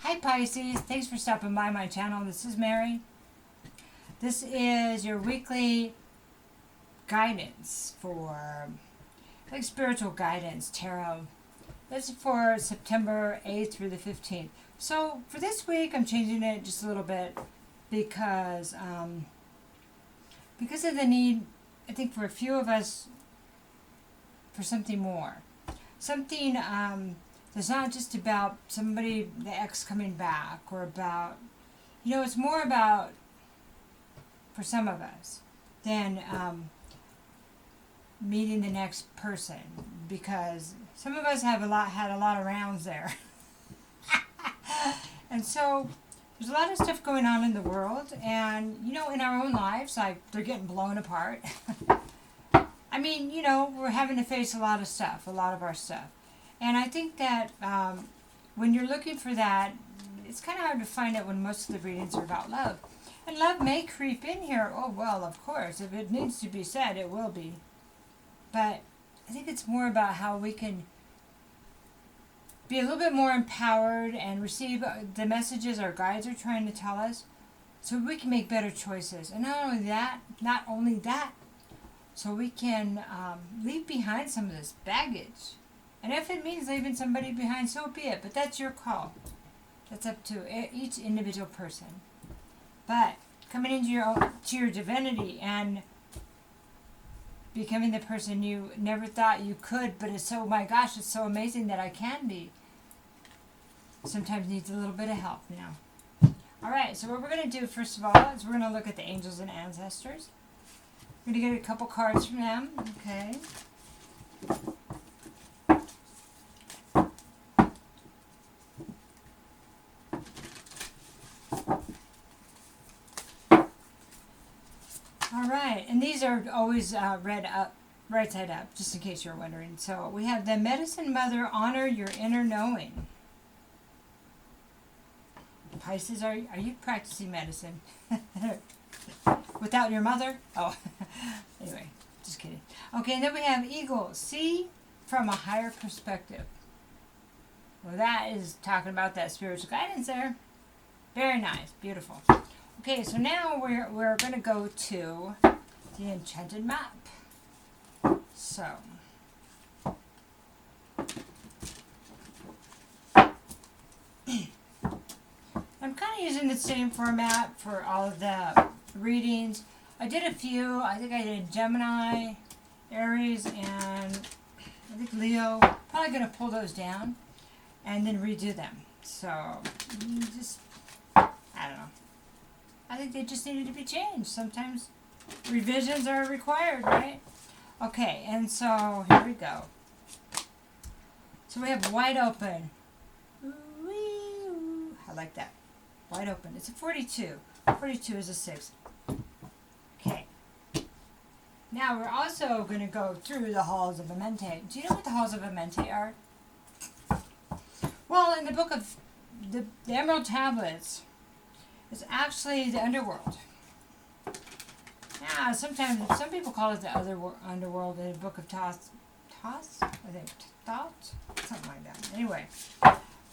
Hi Pisces, thanks for stopping by my channel. This is Mary. This is your weekly guidance for, like, spiritual guidance, tarot. This is for September 8th through the 15th. So for this week, I'm changing it just a little bit because of the need, I think, for a few of us for something more. Something that's not just about somebody, the ex coming back, or about, it's more about, for some of us, than meeting the next person, because some of us had a lot of rounds there. And so there's a lot of stuff going on in the world, and in our own lives, like, they're getting blown apart. I mean, we're having to face a lot of our stuff. And I think that when you're looking for that, it's kind of hard to find it when most of the readings are about love. And love may creep in here. Oh, well, of course. If it needs to be said, it will be. But I think it's more about how we can be a little bit more empowered and receive the messages our guides are trying to tell us, so we can make better choices. And not only that, so we can leave behind some of this baggage. And if it means leaving somebody behind, so be it. But that's your call. That's up to each individual person. But coming into your divinity and becoming the person you never thought you could, but it's my gosh, it's so amazing that I can be, sometimes needs a little bit of help now. All right, so what we're going to do first of all is we're going to look at the angels and ancestors. We're going to get a couple cards from them. Okay. All right, and these are always read up, right side up, just in case you're wondering. So we have the Medicine Mother, honor your inner knowing. Pisces, are you practicing medicine? Without your mother? Oh, anyway, just kidding. Okay, and then we have Eagle, see from a higher perspective. Well, that is talking about that spiritual guidance there. Very nice, beautiful. Okay, so now we're going to go to the enchanted map. So, I'm kind of using the same format for all of the readings. I did a few. I think I did Gemini, Aries, and I think Leo. Probably going to pull those down and then redo them. So, I don't know. I think they just needed to be changed. Sometimes revisions are required, right? Okay, and so here we go. So we have wide open. Ooh, I like that. Wide open. It's a 42. 42 is a 6. Okay. Now we're also going to go through the halls of Amente. Do you know what the halls of Amente are? Well, in the book of the Emerald Tablets, it's actually the underworld. Yeah, sometimes some people call it the other underworld in the book of Thoth, I think, Thoth, something like that. Anyway,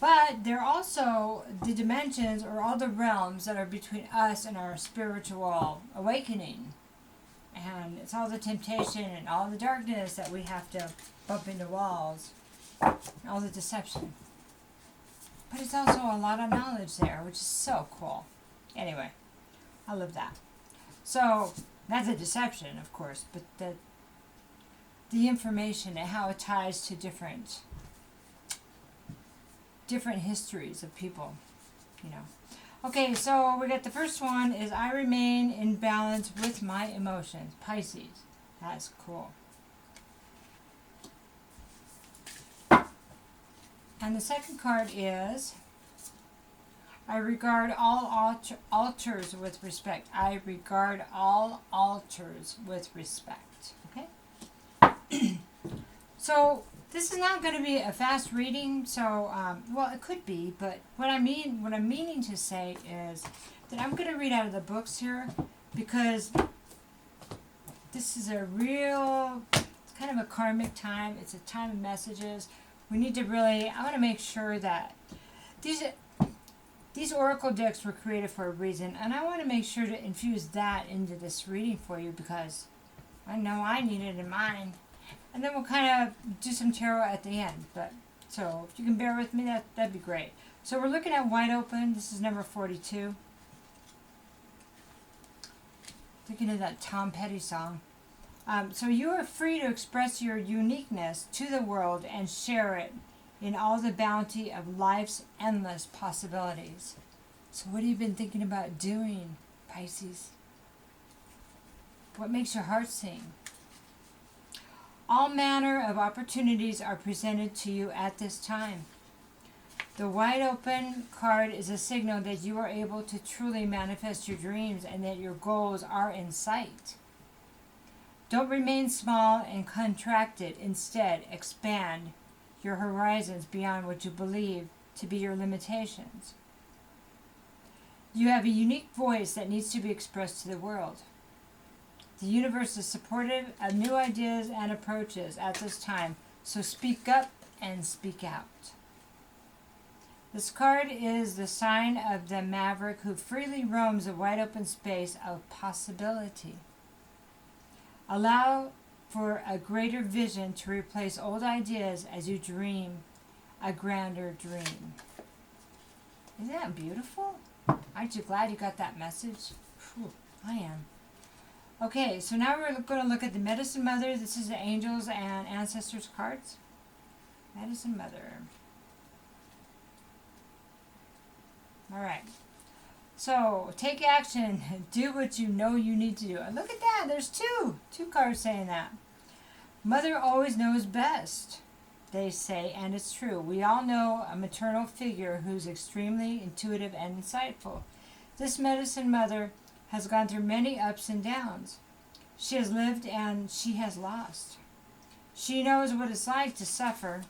but they're also the dimensions, or all the realms that are between us and our spiritual awakening. And it's all the temptation and all the darkness that we have to bump into walls, and all the deception. But it's also a lot of knowledge there, which is so cool. Anyway, I love that. So that's a deception, of course, but the information and how it ties to different histories of people, Okay, so we got the first one is I remain in balance with my emotions. Pisces. That's cool. And the second card is I regard all altars with respect. I regard all altars with respect. Okay? So this is not going to be a fast reading. So, well, it could be, but what I'm meaning to say is that I'm going to read out of the books here, because this is it's kind of a karmic time. It's a time of messages. We need to I want to make sure that These oracle decks were created for a reason, and I want to make sure to infuse that into this reading for you because I know I need it in mine. And then we'll kind of do some tarot at the end. But so if you can bear with me, that'd be great. So we're looking at Wide Open. This is number 42. Thinking of that Tom Petty song. So you are free to express your uniqueness to the world and share it in all the bounty of life's endless possibilities. So what have you been thinking about doing, Pisces? What makes your heart sing? All manner of opportunities are presented to you at this time. The Wide Open card is a signal that you are able to truly manifest your dreams and that your goals are in sight. Don't remain small and contracted. Instead, expand your horizons beyond what you believe to be your limitations. You have a unique voice that needs to be expressed to the world. The universe is supportive of new ideas and approaches at this time, so speak up and speak out. This card is the sign of the maverick who freely roams a wide open space of possibility. Allow for a greater vision to replace old ideas as you dream a grander dream. Isn't that beautiful? Aren't you glad you got that message? Whew, I am. Okay, so now we're going to look at the Medicine Mother. This is the Angels and Ancestors cards. Medicine Mother. All right. So, take action. Do what you know you need to do. And look at that. There's two cards saying that. Mother always knows best, they say, and it's true. We all know a maternal figure who's extremely intuitive and insightful. This Medicine Mother has gone through many ups and downs. She has lived and she has lost. She knows what it's like to suffer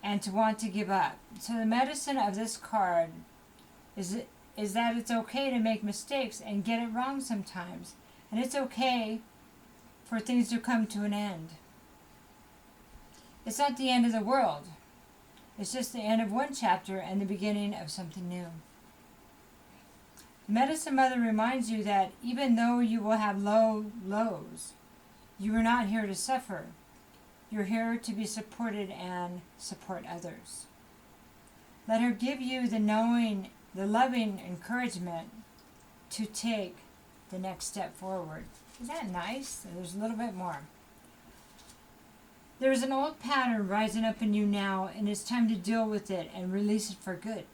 and to want to give up. So the medicine of this card is that it's okay to make mistakes and get it wrong sometimes. And it's okay for things to come to an end. It's not the end of the world. It's just the end of one chapter and the beginning of something new. The Medicine Mother reminds you that even though you will have lows, you are not here to suffer. You're here to be supported and support others. Let her give you the loving encouragement to take the next step forward. Isn't that nice? There's a little bit more. There is an old pattern rising up in you now, and it's time to deal with it and release it for good.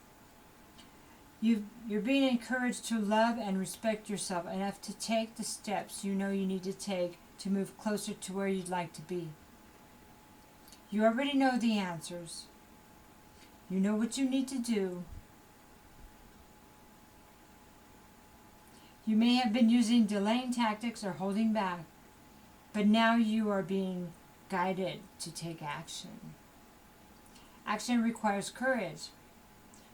You're being encouraged to love and respect yourself enough to take the steps you know you need to take to move closer to where you'd like to be. You already know the answers. You know what you need to do. You may have been using delaying tactics or holding back, but now you are being guided to take action. Action requires courage,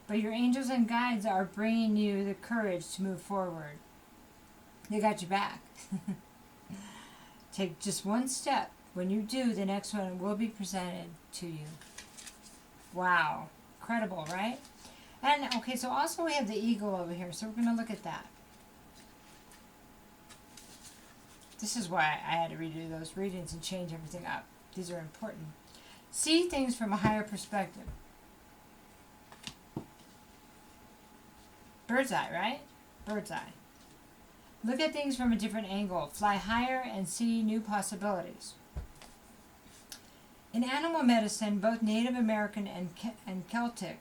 but your angels and guides are bringing you the courage to move forward. They got your back. Take just one step. When you do, the next one will be presented to you. Wow. Incredible, right? And, okay, so also we have the eagle over here, so we're going to look at that. This is why I had to redo those readings and change everything up. These are important. See things from a higher perspective. Bird's eye, right? Bird's eye. Look at things from a different angle. Fly higher and see new possibilities. In animal medicine, both Native American and Celtic,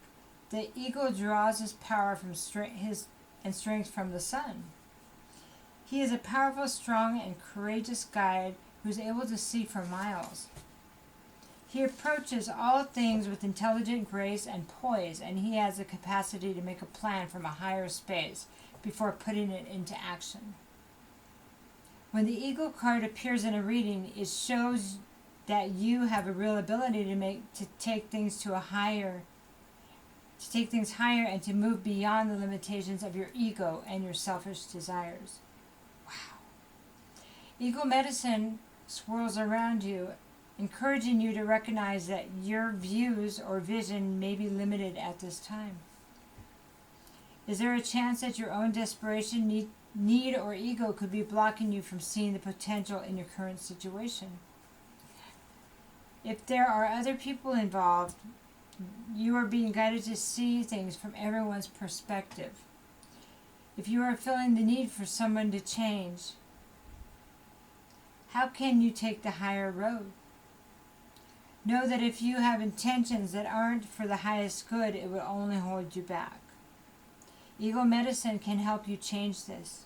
the eagle draws his power from strength from the sun. He is a powerful, strong, and courageous guide who is able to see for miles. He approaches all things with intelligent grace and poise, and he has the capacity to make a plan from a higher space before putting it into action. When the eagle card appears in a reading, it shows that you have a real ability to take things higher and to move beyond the limitations of your ego and your selfish desires. Wow. Eagle medicine swirls around you, encouraging you to recognize that your views or vision may be limited at this time. Is there a chance that your own desperation, need or ego could be blocking you from seeing the potential in your current situation? If there are other people involved, you are being guided to see things from everyone's perspective. If you are feeling the need for someone to change, how can you take the higher road? Know that if you have intentions that aren't for the highest good, it will only hold you back. Ego medicine can help you change this.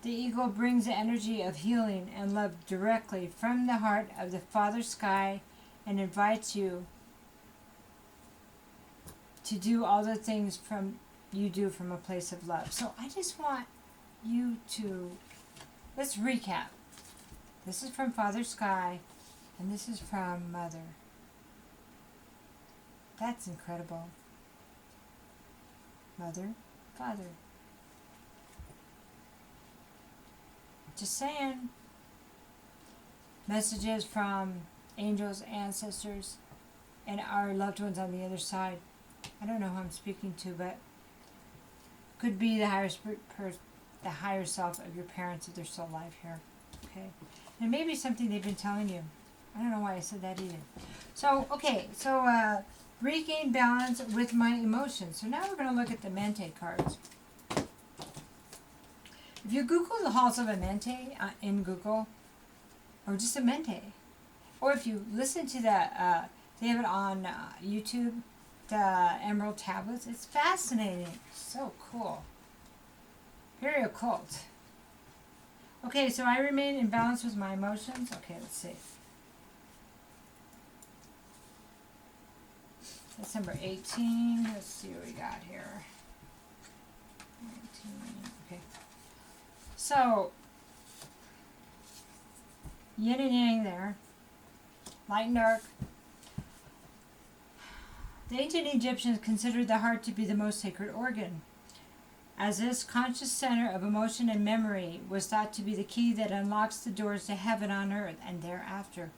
The ego brings the energy of healing and love directly from the heart of the Father Sky and invites you to do all the things you do from a place of love. So I just want you to, let's recap. This is from Father Sky, and this is from Mother. That's incredible. Mother, Father. Just saying. Messages from angels, ancestors, and our loved ones on the other side. I don't know who I'm speaking to, but could be the higher the higher self of your parents if they're still alive here. Okay, and maybe something they've been telling you. I don't know why I said that either. So regain balance with my emotions. So now we're going to look at the Mente cards. If you Google the halls of a Mente in Google, or just a Mente, or if you listen to that, they have it on YouTube, the Emerald Tablets. It's fascinating. So cool. Very occult. Okay, so I remain in balance with my emotions. Okay, let's see. That's number 18. Let's see what we got here. 19. Okay. So, yin and yang there. Light and dark. The ancient Egyptians considered the heart to be the most sacred organ, as this conscious center of emotion and memory was thought to be the key that unlocks the doors to heaven on earth and thereafter.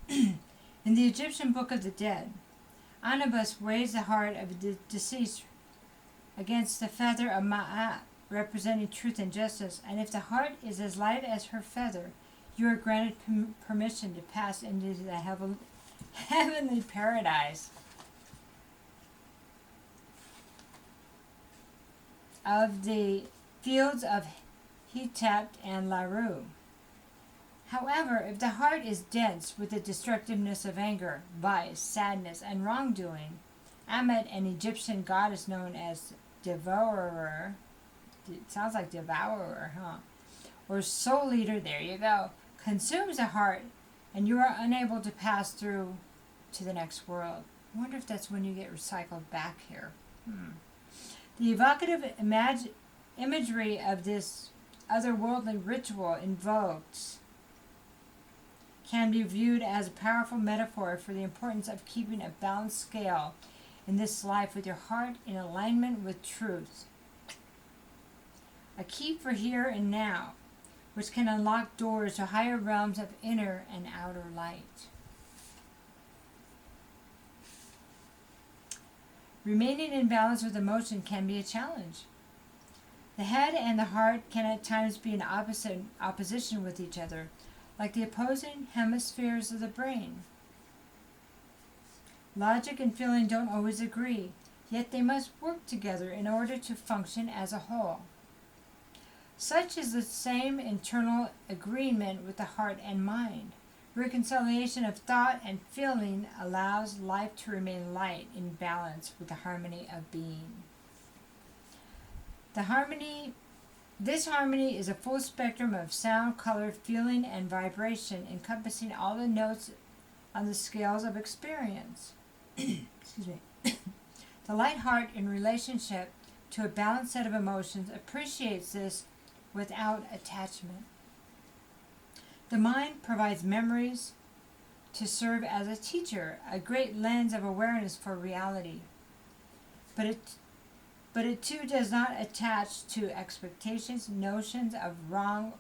In the Egyptian Book of the Dead, Anubis weighs the heart of the deceased against the feather of Ma'at, representing truth and justice, and if the heart is as light as her feather, you are granted permission to pass into the heavenly paradise of the fields of Hetep and Laru. However, if the heart is dense with the destructiveness of anger, vice, sadness, and wrongdoing, Amet, an Egyptian goddess known as Devourer, it sounds like Devourer, huh? Or Soul Leader, there you go, consumes the heart, and you are unable to pass through to the next world. I wonder if that's when you get recycled back here. The evocative imagery of this otherworldly ritual invoked can be viewed as a powerful metaphor for the importance of keeping a balanced scale in this life with your heart in alignment with truth. A key for here and now, which can unlock doors to higher realms of inner and outer light. Remaining in balance with emotion can be a challenge. The head and the heart can at times be in opposition with each other, like the opposing hemispheres of the brain. Logic and feeling don't always agree, yet they must work together in order to function as a whole. Such is the same internal agreement with the heart and mind. Reconciliation of thought and feeling allows life to remain light in balance with the harmony of being. This harmony is a full spectrum of sound, color, feeling, and vibration, encompassing all the notes on the scales of experience. Excuse me. The light heart, in relationship to a balanced set of emotions, appreciates this without attachment. The mind provides memories to serve as a teacher, a great lens of awareness for reality. But it too does not attach to expectations, notions of wrong,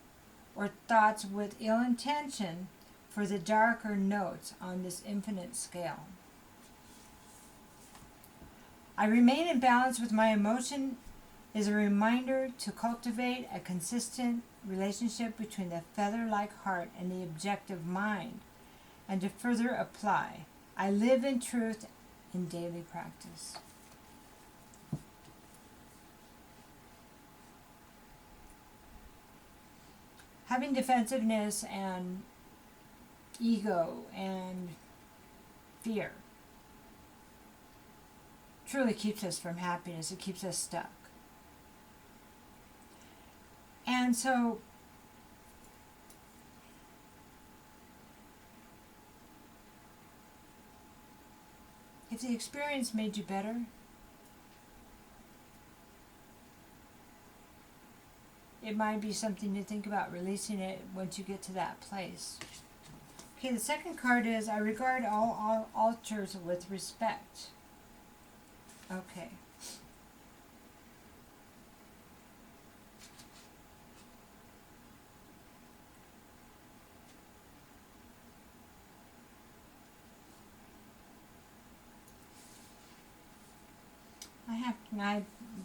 or thoughts with ill intention for the darker notes on this infinite scale. I remain in balance with my emotion is a reminder to cultivate a consistent relationship between the feather-like heart and the objective mind, and to further apply. I live in truth in daily practice. Having defensiveness and ego and fear truly keeps us from happiness. It keeps us stuck. And so if the experience made you better, it might be something to think about releasing it once you get to that place. Okay, the second card is I regard all altars with respect. Okay.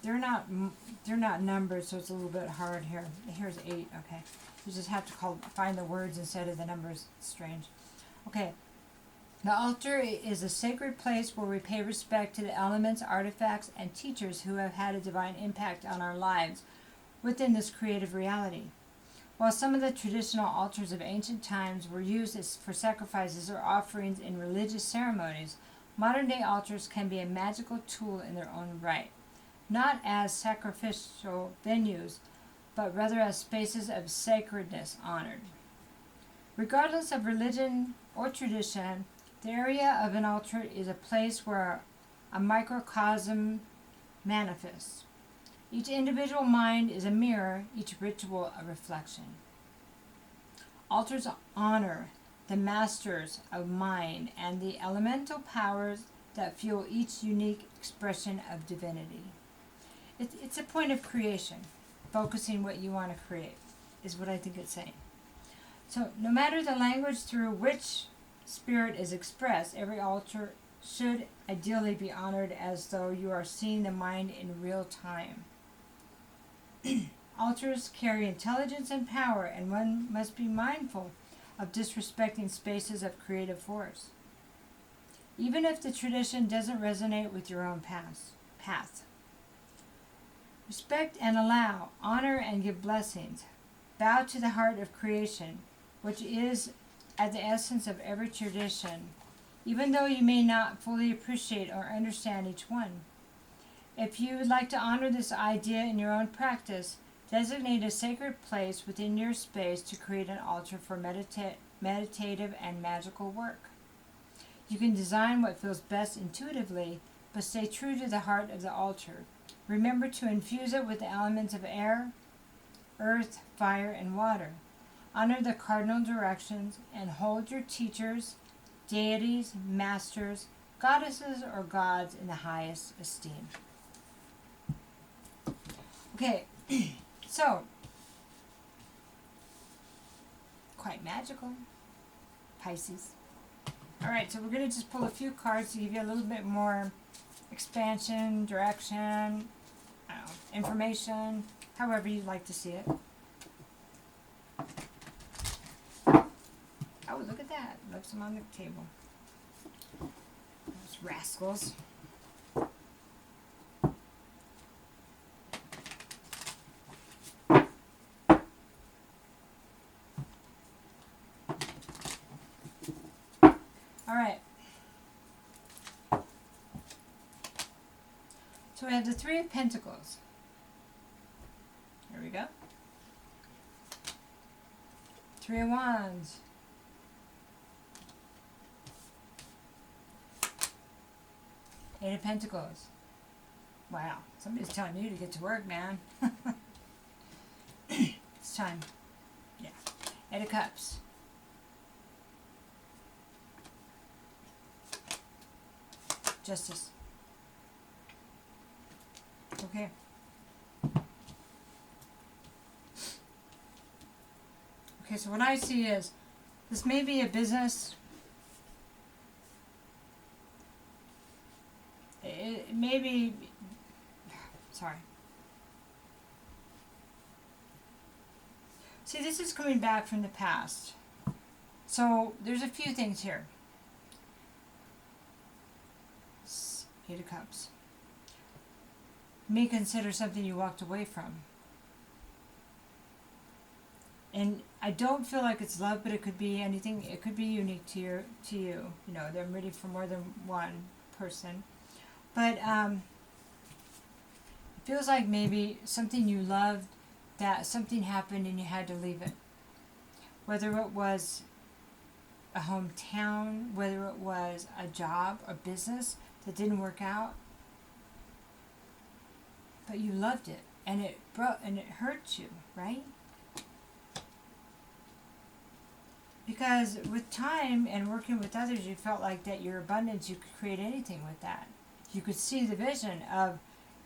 They're not numbered, so it's a little bit hard here. Here's 8. Okay, you just have to find the words instead of the numbers. It's strange. Okay, the altar is a sacred place where we pay respect to the elements, artifacts, and teachers who have had a divine impact on our lives within this creative reality. While some of the traditional altars of ancient times were used for sacrifices or offerings in religious ceremonies, modern-day altars can be a magical tool in their own right, not as sacrificial venues, but rather as spaces of sacredness honored. Regardless of religion or tradition, the area of an altar is a place where a microcosm manifests. Each individual mind is a mirror, each ritual a reflection. Altars honor the masters of mind and the elemental powers that fuel each unique expression of divinity. It's a point of creation, focusing what you want to create, is what I think it's saying. So no matter the language through which spirit is expressed, every altar should ideally be honored as though you are seeing the mind in real time. Altars carry intelligence and power, and one must be mindful of disrespecting spaces of creative force, even if the tradition doesn't resonate with your own path. Respect and allow, honor and give blessings. Bow to the heart of creation, which is at the essence of every tradition, even though you may not fully appreciate or understand each one. If you would like to honor this idea in your own practice, designate a sacred place within your space to create an altar for meditative and magical work. You can design what feels best intuitively, but stay true to the heart of the altar. Remember to infuse it with the elements of air, earth, fire, and water. Honor the cardinal directions and hold your teachers, deities, masters, goddesses, or gods in the highest esteem. Okay, so, quite magical, Pisces. Alright, so we're going to just pull a few cards to give you a little bit more expansion, direction, information, however you'd like to see it. Oh, look at that. Left some on the table. Those rascals. Alright. So we have the Three of Pentacles. Here we go. Three of Wands. Eight of Pentacles. Wow, somebody's telling you to get to work, man. It's time. Yeah. Eight of Cups. Justice. Okay. Okay, so what I see is this may be a business. maybe, sorry. See, this is coming back from the past. So there's a few things here. Eight of Cups. You may consider something you walked away from. And I don't feel like it's love, but it could be anything. It could be unique to you. You know, they're ready for more than one person. But it feels like maybe something you loved, that something happened and you had to leave it. Whether it was a hometown, whether it was a job, a business that didn't work out, but you loved it, and it hurt you, right? Because with time and working with others, you felt like that your abundance, you could create anything with that. You could see the vision of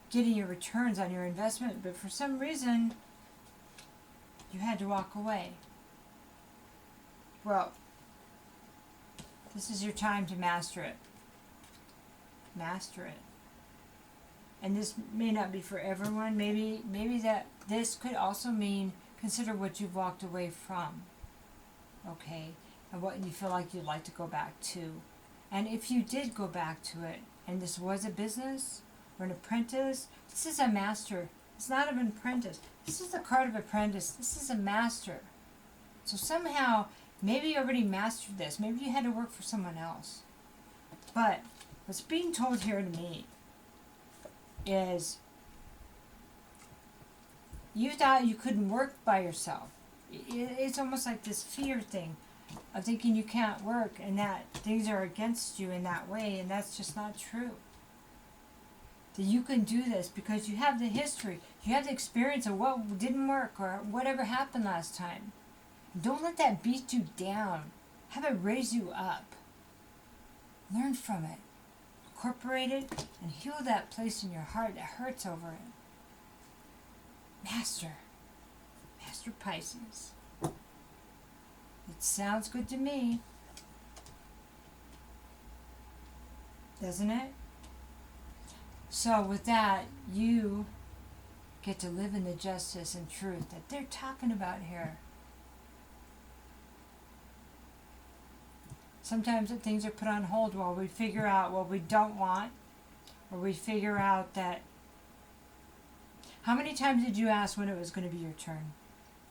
getting your returns on your investment, but for some reason, you had to walk away. Well, this is your time to master it. Master it. And this may not be for everyone. Maybe that this could also mean consider what you've walked away from. Okay? And what you feel like you'd like to go back to. And if you did go back to it, and this was a business or an apprentice, this is a master. It's not an apprentice. This is the card of apprentice. This is a master. So somehow, maybe you already mastered this. Maybe you had to work for someone else. But what's being told here to me is you thought you couldn't work by yourself. It's almost like this fear thing of thinking you can't work and that things are against you in that way, and that's just not true. That you can do this because you have the history, you have the experience of what didn't work or whatever happened last time. Don't let that beat you down. Have it raise you up. Learn from it. Incorporate it and heal that place in your heart that hurts over it. Master. Master Pisces. It sounds good to me. Doesn't it? So with that, you get to live in the justice and truth that they're talking about here. Sometimes things are put on hold while we figure out what we don't want, or we figure out that... How many times did you ask when it was going to be your turn?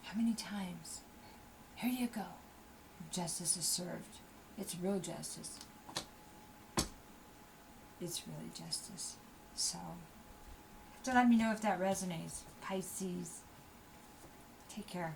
How many times? Here you go. Justice is served. It's real justice. It's really justice. So, have to let me know if that resonates. Pisces. Take care.